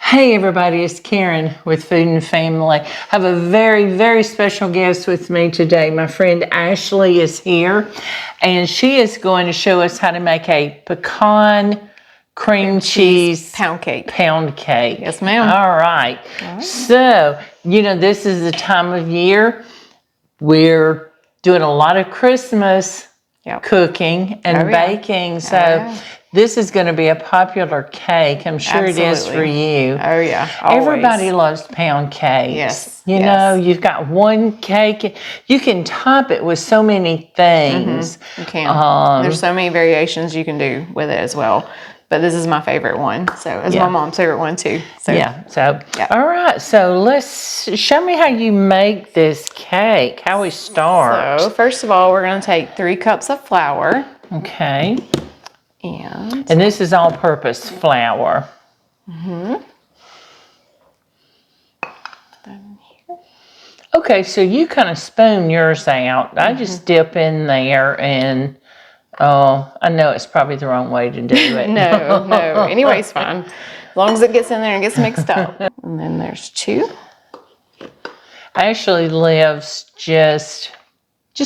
Hey everybody, it's Karen with Food and Family. I have a very, very special guest with me today. My friend Ashley is here and she is going to show us how to make a pecan cream cheese pound cake. Yes, ma'am. All right. So, this is the time of year we're doing a lot of Christmas cooking and baking. So this is going to be a popular cake. I'm sure it is for you. Oh yeah, always. Everybody loves pound cakes. Yes. You know, you've got one cake. You can top it with so many things. You can. There's so many variations you can do with it as well. But this is my favorite one. So it's my mom's favorite one too. So all right. So show me how you make this cake. How we start. So first of all, we're going to take 3 cups of flour. Okay. And this is all-purpose flour. Okay, so you kind of spoon yours out. I just dip in there and, I know it's probably the wrong way to do it. No. Anyways, fine. As long as it gets in there and gets mixed up. And then there's 2. Ashley lives just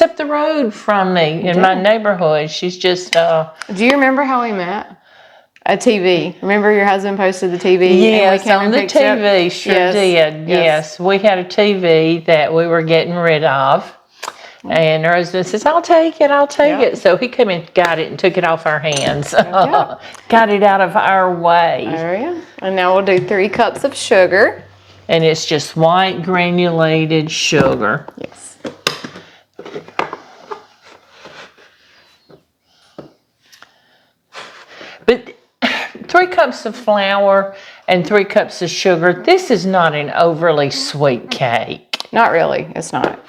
up the road from me in my neighborhood. She's just... Do you remember how we met? A TV. Remember your husband posted the TV? Yes, on the TV. Sure did. Yes. We had a TV that we were getting rid of. And her husband says, I'll take it. So he came and got it and took it off our hands. Got it out of our way. Oh, yeah. And now we'll do 3 cups of sugar. And it's just white granulated sugar. Yes. But 3 cups of flour and 3 cups of sugar, this is not an overly sweet cake. Not really. It's not.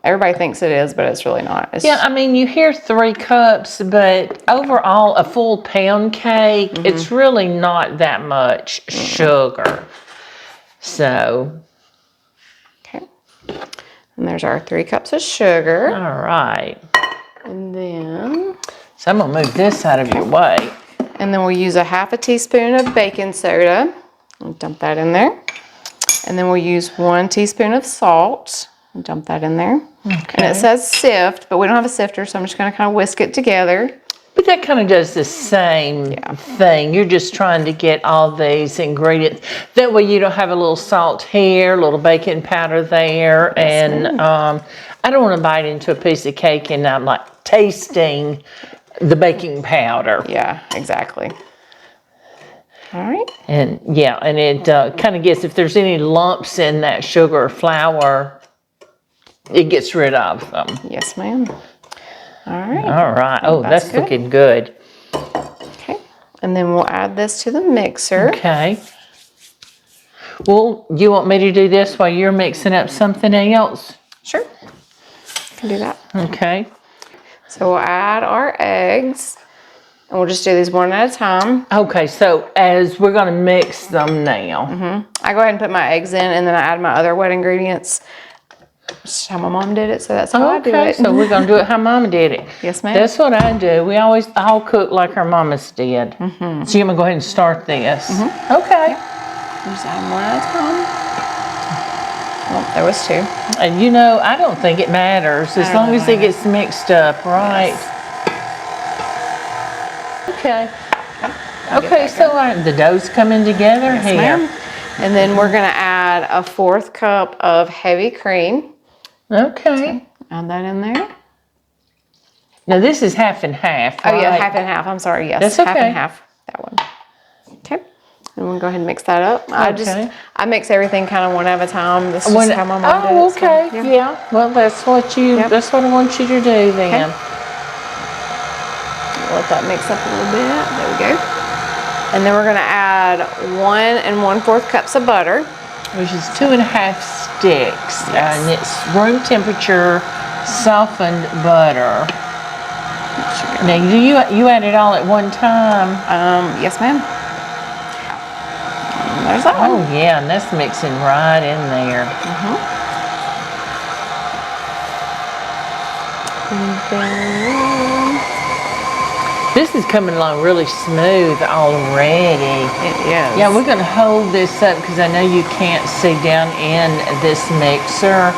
Everybody thinks it is, but it's really not. I mean, you hear 3 cups, but overall, a full pound cake, it's really not that much sugar. So. Okay. And there's our 3 cups of sugar. All right. And then. So I'm going to move this out of your way. And then we'll use a 1/2 teaspoon of baking soda. I'll dump that in there. And then we'll use 1 teaspoon of salt. I'll dump that in there. Okay. And it says sift, but we don't have a sifter, so I'm just going to kind of whisk it together. But that kind of does the same thing. You're just trying to get all these ingredients. That way you don't have a little salt here, a little baking powder there. And I don't want to bite into a piece of cake and I'm like tasting the baking powder. Yeah, exactly. All right. And and it kind of gets, if there's any lumps in that sugar or flour, it gets rid of them. Yes, ma'am. All right. All right. Oh, that's looking good. Okay. And then we'll add this to the mixer. Okay. Well, you want me to do this while you're mixing up something else? Sure. Can do that. Okay. So we'll add our eggs. And we'll just do these one at a time. Okay, so as we're going to mix them now. I go ahead and put my eggs in, and then I add my other wet ingredients. That's how my mom did it, so that's how I do it. So we're going to do it how Mama did it. Yes, ma'am. That's what I do. We always all cook like our mamas did. So you're going to go ahead and start this. Okay. Just add them one at a time. Oh, there was 2. And I don't think it matters as long as it gets mixed up, right? Yes. Okay. Okay, so the dough's coming together here. Ma'am. And then we're going to add a 1/4 cup of heavy cream. Okay. Add that in there. Now this is 1/2 and 1/2, right? Oh yeah, 1/2 and 1/2. I'm sorry. Yes, that's okay. 1/2 and 1/2. That one. Okay. And we'll go ahead and mix that up. I mix everything kind of one at a time. This is just how my mom did it. Oh, okay. So, yeah. Well, that's what I want you to do then. Okay. Let that mix up a little bit. There we go. And then we're going to add 1 1/4 cups of butter. Which is 2 1/2 sticks. And it's room temperature softened butter. Now, do you add it all at one time? Yes, ma'am. And there's that one. Oh, yeah, and that's mixing right in there. And then This is coming along really smooth already. It is. Yeah, we're going to hold this up because I know you can't see down in this mixer.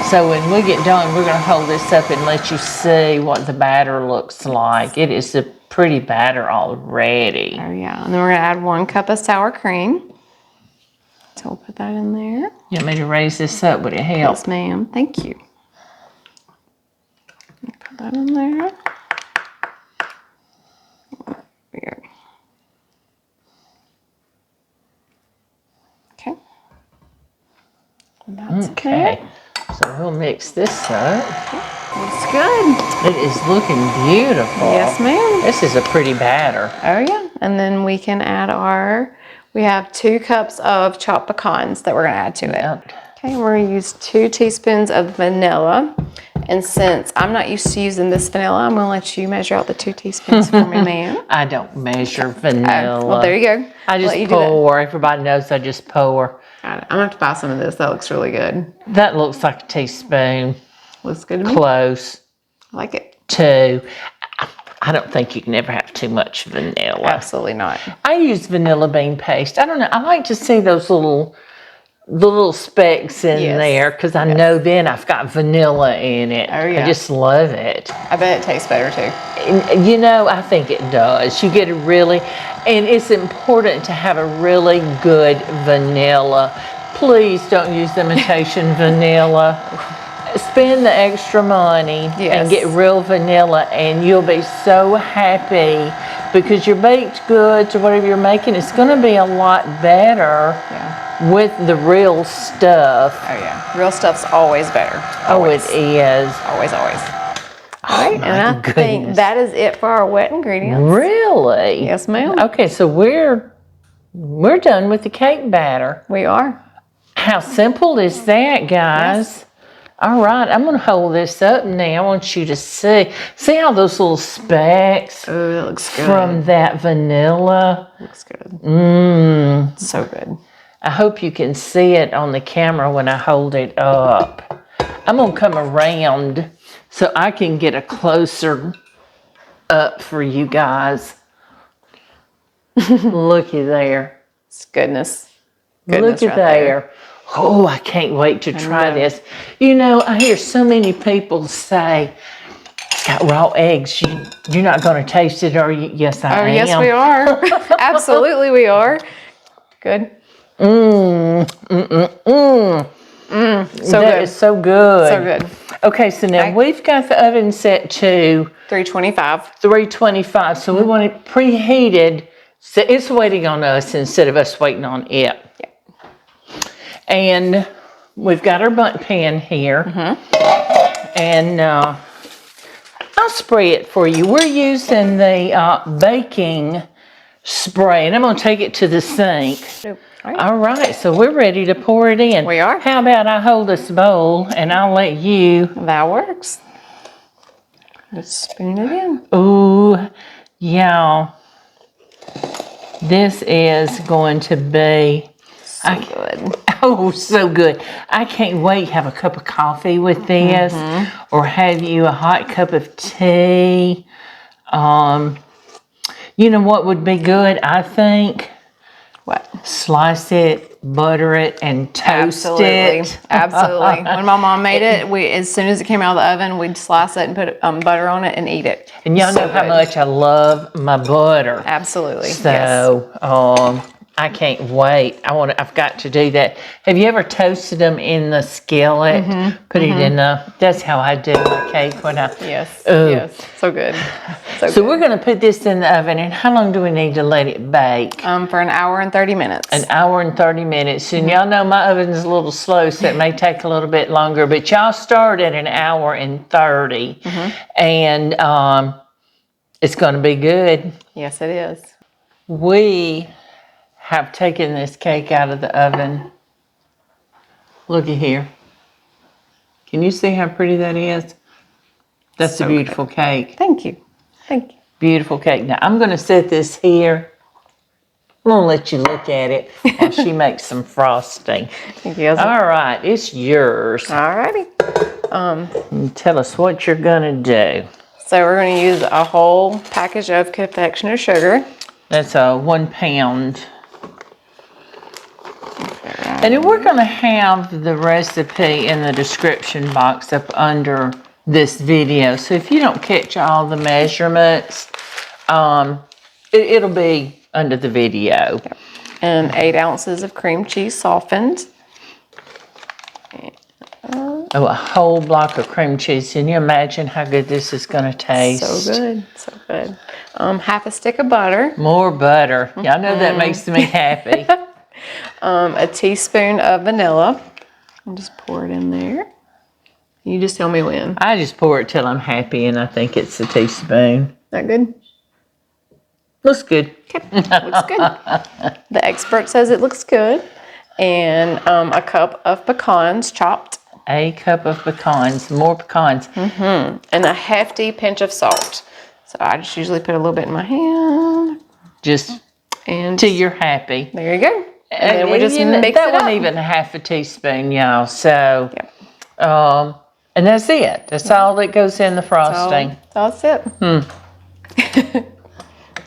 So when we get done, we're going to hold this up and let you see what the batter looks like. It is a pretty batter already. Oh yeah, and then we're going to add 1 cup of sour cream. So we'll put that in there. You want me to raise this up? Would it help? Yes, ma'am. Thank you. Put that in there. There we go. Okay. And that's Okay. there. So we'll mix this up. Looks good. It is looking beautiful. Yes, ma'am. This is a pretty batter. Oh yeah. And then we can add we have 2 cups of chopped pecans that we're going to add to it. Yep. Okay, we're going to use 2 teaspoons of vanilla. And since I'm not used to using this vanilla, I'm going to let you measure out the 2 teaspoons for me, ma'am. I don't measure vanilla. Well, there you go. I just pour. Everybody knows I just pour. Got it. I'm going to have to buy some of this. That looks really good. That looks like a teaspoon. Looks good to me. Close. I like it. 2. I don't think you can ever have too much vanilla. Absolutely not. I use vanilla bean paste. I don't know. I like to see those little specks in there because I know then I've got vanilla in it. Oh, yeah. I just love it. I bet it tastes better too. And, you know, I think it does. You get and it's important to have a really good vanilla. Please don't use imitation vanilla. Spend the extra money and get real vanilla, and you'll be so happy because your baked goods or whatever you're making, it's going to be a lot better with the real stuff. Oh yeah, real stuff's always better. Always. Oh, it is. Always, always. Oh, All right, and I think that is it for our wet ingredients. Really? Yes, ma'am. Okay, so we're done with the cake batter. We are. How simple is that, guys? Yes. All right, I'm going to hold this up now. I want you to see how those little specks that looks good. From that vanilla. Looks good. Mmm. So good. I hope you can see it on the camera when I hold it up. I'm going to come around so I can get a closer up for you guys. Looky there. It's goodness. Look at there. Oh, I can't wait to try this. You know, I hear so many people say, it's got raw eggs. You're not going to taste it, are you? Yes, I am. Oh, yes, we are. Absolutely, we are. Good. So that is so good. So good. Okay, so now we've got the oven set to 325. 325. So we want it preheated. So it's waiting on us instead of us waiting on it. Yeah. And we've got our bundt pan here. And I'll spray it for you. We're using the baking spray, and I'm going to take it to the sink. All right, so we're ready to pour it in. We are. How about I hold this bowl, and I'll let you... That works. Just spoon it in. Ooh, y'all. This is going to be... So good. Oh, so good. I can't wait to have a cup of coffee with this or have you a hot cup of tea. You know what would be good, I think? What? Slice it, butter it, and toast it. Absolutely. When my mom made it, as soon as it came out of the oven, we'd slice it and put butter on it and eat it. And y'all know how much I love my butter. Absolutely. So, I can't wait. I've got to do that. Have you ever toasted them in the skillet? Put it in that's how I do my cake when I... Yes. Yes. So good. So we're going to put this in the oven, and how long do we need to let it bake? For an hour and 30 minutes. An hour and 30 minutes. And y'all know my oven's a little slow, so it may take a little bit longer, but y'all start at an hour and 30. And it's going to be good. Yes, it is. We have taken this cake out of the oven. Looky here. Can you see how pretty that is? That's a beautiful cake. Thank you. Thank you. Beautiful cake. Now I'm going to set this here. I'm going to let you look at it while she makes some frosting. Thank you. All right, it's yours. All righty. And tell us what you're going to do. So we're going to use a whole package of confectioner sugar. That's a 1 pound. And then we're going to have the recipe in the description box up under this video. So if you don't catch all the measurements, it'll be under the video. And 8 ounces of cream cheese softened. Oh, a whole block of cream cheese. Can you imagine how good this is going to taste? So good, so good. Half a stick of butter. More butter. Y'all know that makes me happy. A teaspoon of vanilla. I'll just pour it in there. You just tell me when. I just pour it till I'm happy, and I think it's a teaspoon. That good? Looks good. Okay, looks good. The expert says it looks good. And a cup of pecans chopped. A cup of pecans, more pecans. And a hefty pinch of salt. So I just usually put a little bit in my hand. Just and till you're happy. There you go. And then we just mix that it up. wasn't even half a teaspoon, y'all. So, Yep. And that's it. That's all that goes in the frosting. That's it.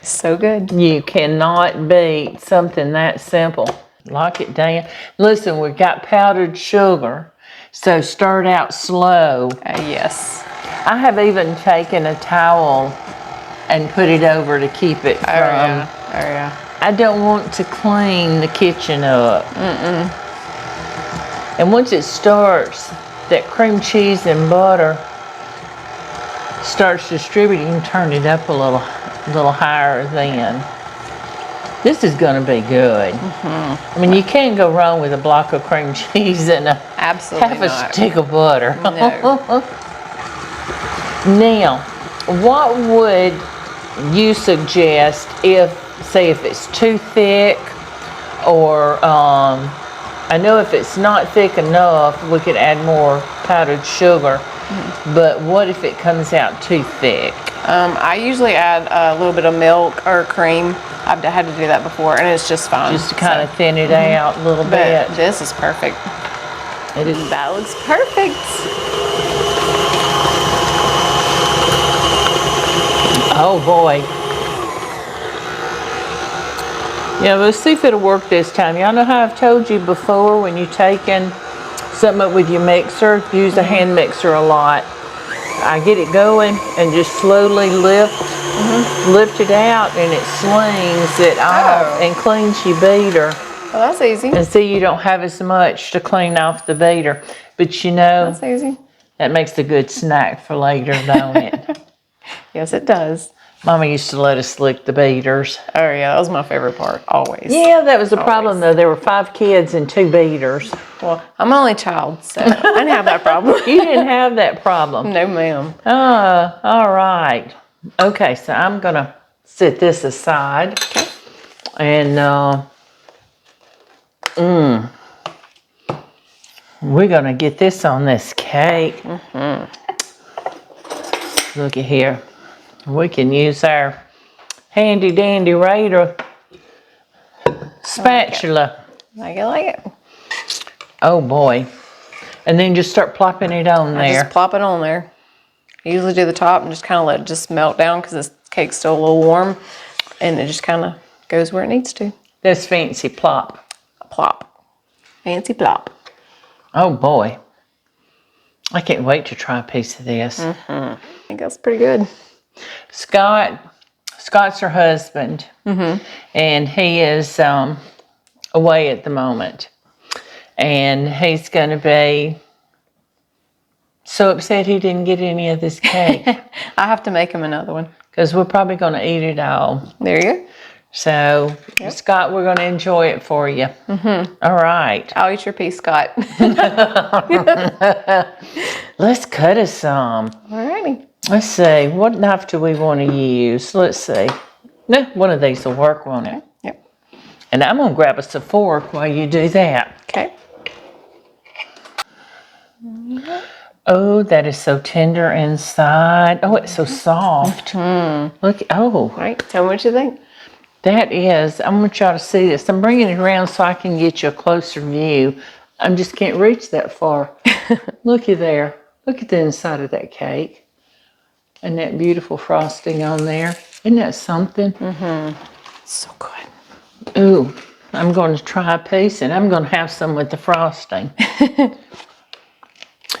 So good. You cannot beat something that simple. Lock it down. Listen, we've got powdered sugar, so start out slow. Yes. I have even taken a towel and put it over to keep it from. Oh yeah. I don't want to clean the kitchen up. And once it starts, that cream cheese and butter starts distributing, turn it up a little higher then. This is going to be good. I mean, you can't go wrong with a block of cream cheese and half a stick of butter. No. Now, what would you suggest if it's too thick, or I know if it's not thick enough, we could add more powdered sugar. But what if it comes out too thick? I usually add a little bit of milk or cream. I've had to do that before, and it's just fine. Just to kind of thin it out a little bit. But this is perfect. It is. That looks perfect. Oh boy. Yeah, let's see if it'll work this time. Y'all know how I've told you before, when you're taking something up with your mixer, use a hand mixer a lot. I get it going and just slowly lift it out, and it slings it off and cleans your beater. Well, that's easy. And see, you don't have as much to clean off the beater. But you know, That's easy. that makes a good snack for later, don't it? Yes, it does. Mama used to let us lick the beaters. Oh yeah, that was my favorite part, always. Yeah, that was the problem though. There were 5 kids and 2 beaters. Well, I'm only child, so I didn't have that problem. You didn't have that problem. No, ma'am. All right. Okay, so I'm gonna set this aside. Okay. And we're gonna get this on this cake. Look at here. We can use our handy dandy Rada spatula. Like it. Oh boy. And then just start plopping it on there. Just plop it on there. I usually do the top and just kind of let it just melt down because this cake's still a little warm, and it just kind of goes where it needs to. That's fancy plop. Plop. Fancy plop. Oh boy. I can't wait to try a piece of this. I think that's pretty good. Scott's her husband, and he is away at the moment. And he's going to be so upset he didn't get any of this cake. I have to make him another one. Because we're probably going to eat it all. There you go. So, Scott, we're going to enjoy it for you. All right. I'll eat your piece, Scott. Let's cut us some. Alrighty. Let's see. What knife do we want to use? Let's see. No, one of these will work, won't it? Yep. And I'm going to grab us a fork while you do that. Okay. Oh, that is so tender inside. Oh, it's so soft. Look, oh. All right. Tell me what you think. That is, I want y'all to see this. I'm bringing it around so I can get you a closer view. I just can't reach that far. Looky there. Look at the inside of that cake. And that beautiful frosting on there. Isn't that something? So good. Ooh, I'm going to try a piece and I'm going to have some with the frosting.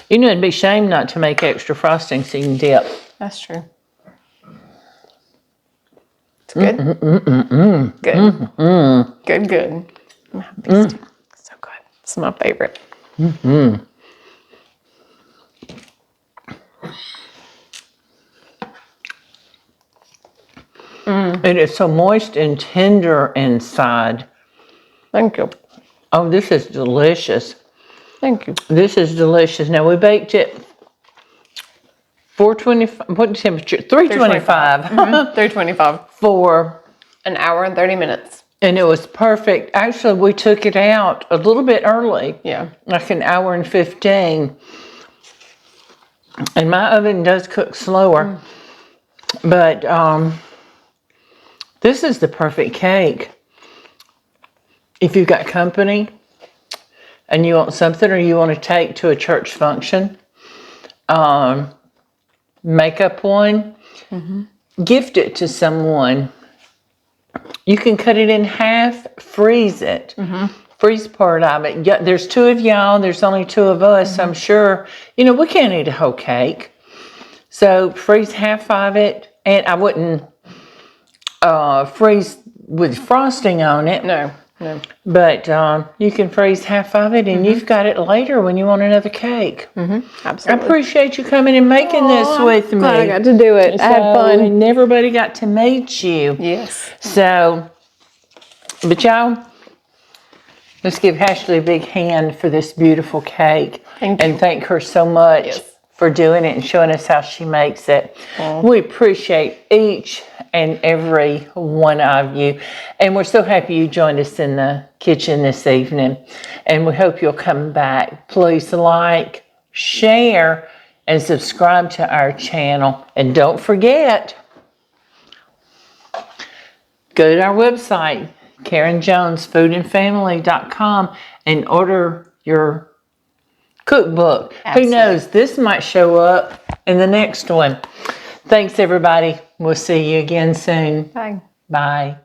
You know, it'd be a shame not to make extra frosting so you can dip. That's true. It's good. Good. Good, good. I'm having these too. So good. It's my favorite. It is so moist and tender inside. Thank you. Oh, this is delicious. Thank you. This is delicious. Now we baked it 425, what temperature? 325. 325. For, An hour and 30 minutes. and it was perfect. Actually, we took it out a little bit early. Yeah. Like an hour and 15. And my oven does cook slower. But this is the perfect cake. If you've got company and you want something or you want to take to a church function, make up one, gift it to someone. You can cut it in half, freeze it. Freeze part of it. Yeah, there's 2 of y'all, there's only 2 of us. I'm sure, you know, we can't eat a whole cake. So freeze half of it, and I wouldn't freeze with frosting on it. No, no. But you can freeze half of it, and you've got it later when you want another cake. I Absolutely. appreciate you coming and making this with me. Glad I got to do it. I had fun. And everybody got to meet you. Yes. So, but y'all, let's give Ashley a big hand for this beautiful cake. Thank you. And thank her so much Yes. for doing it and showing us how she makes it. We appreciate each and every one of you. And we're so happy you joined us in the kitchen this evening. And we hope you'll come back. Please like, share, and subscribe to our channel. And don't forget, go to our website, KarenJonesFoodandFamily.com, and order your cookbook. Absolutely. Who knows, this might show up in the next one. Thanks, everybody. We'll see you again soon. Bye. Bye.